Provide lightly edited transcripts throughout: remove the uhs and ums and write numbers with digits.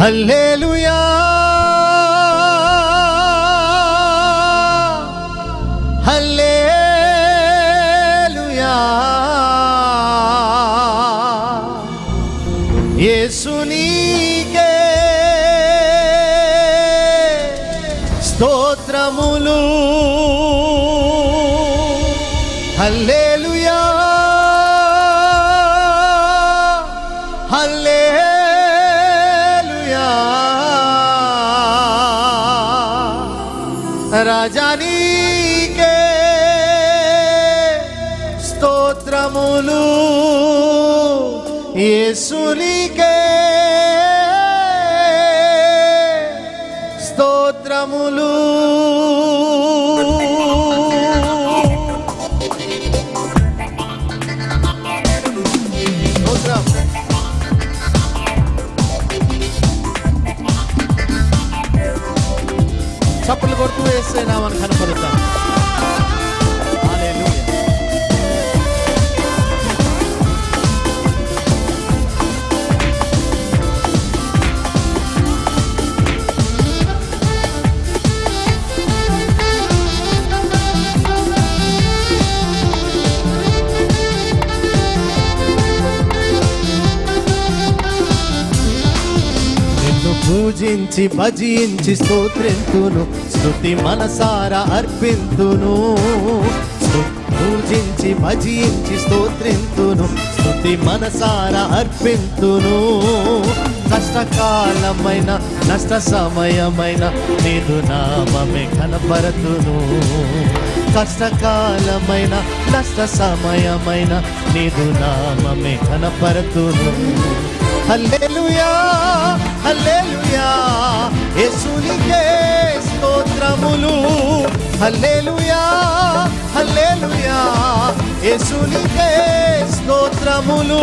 హల్లెలూయా హల్లెలూయా యేసు నీకే స్తోత్రములు హల్లెలూయా హల్లెలూయా రాజా నీకే స్తోత్రములు యేసు నీకే స్తోత్రములు చప్పట్లు కొడుతూ వేస్తే నామని కనపడతాం. పూజించి భజించి స్తోత్రింతును స్తుతి మనసారా అర్పింతును. పూజించి భజించి స్తోత్రింతును స్తుతి మనసారా అర్పింతును. కష్టకాలమైన నష్ట సమయమైన నీదు నామమే కనపరతును. కష్టకాలమైన నష్ట సమయమైన నీదు నామమే కనపరతును. హల్లెలూయా హల్లెలూయా యేసునికే స్తోత్రములు. హల్లెలూయా హల్లెలూయా యేసునికే స్తోత్రములు.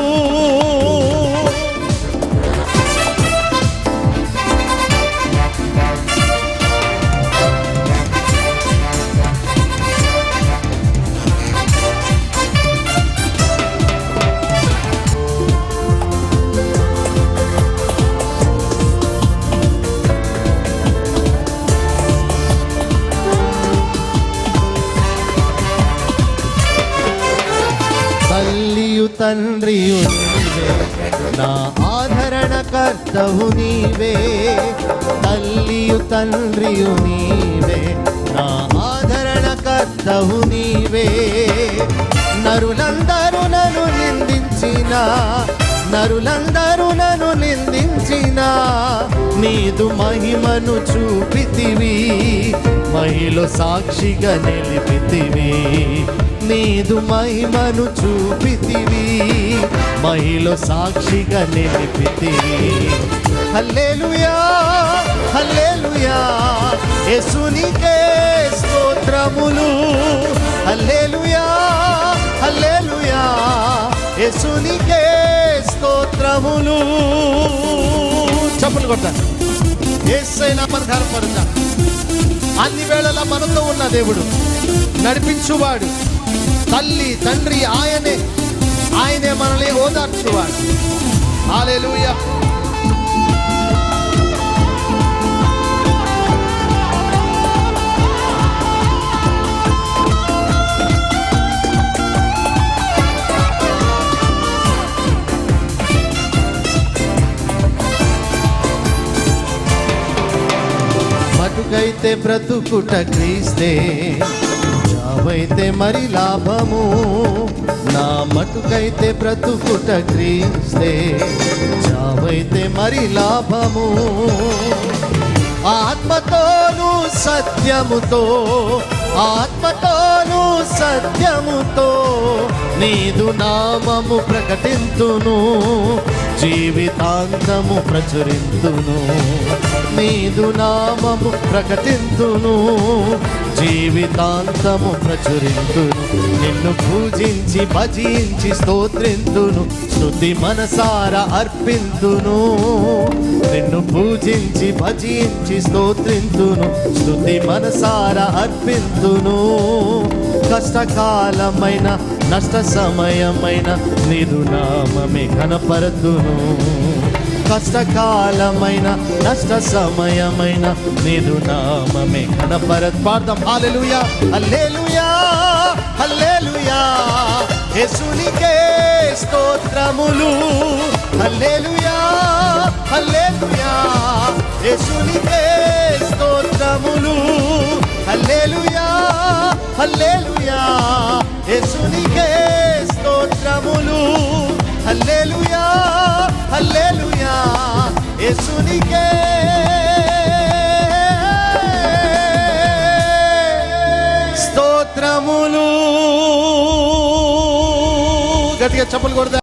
తండ్రియు నీవే నా ఆదరణ కర్తవు నీవే. తల్లియు తండ్రియు నీవే నా ఆదరణ కర్తవు నీవే. నరులందరూ నన్ను నిందించిన నీదు మహిమను చూపితివి. మహిలో సాక్షిగా నిలిపితివి. నీదు మహిమను చూపితివి. మహిలో సాక్షిగా నిలిపితివి. హల్లెలూయా హల్లెలూయా యేసునికే స్తోత్రములు. హల్లెలూయా హల్లెలూయా యేసునికే స్తోత్రములు. చప్పట్లు కొడతాను. యేసయ్య నామమున ఘనపడతా. అన్ని వేళలా మనతో ఉన్న దేవుడు, నడిపించువాడు, తల్లి తండ్రి ఆయనే మనల్ని ఓదార్చువాడు. హల్లెలూయా. మటుకైతే బ్రతుకుట క్రీస్తే, చావైతే మరి లాభము. నా మటుకైతే బ్రతుకుట క్రీస్తే, చావైతే మరి లాభము. ఆత్మతోను సత్యముతో నీదు నామము ప్రకటింతును. జీవితాంతము ప్రచురింతును. నీదు నామము ప్రకటింతును. జీవితాంతము ప్రచురింతును. నిన్ను పూజించి భజించి స్తోత్రింతును. స్తుతి మనసారా అర్పింతును. నిన్ను పూజించి భజించి స్తోత్రింతును. స్తుతి మనసారా అర్పింతును. కష్టకాలమైన నష్ట సమయమైన నీదు నామమే కనపరతును. కష్టకాలమైన నష్ట సమయమైన నీదు నామమే పాడదాం. హల్లెలూయా హల్లెలూయా హల్లెలూయా యేసునికే స్తోత్రములు. హల్లెలూయా హల్లెలూయా యేసునికే స్తోత్రములు. హల్లెలూయా హల్లెలూయా యేసునికే స్తోత్రములు. హల్లెలూయా హల్లెలూయా యేసునికే స్తోత్రములు. గట్టిగా చప్పట్లు కొడదాం.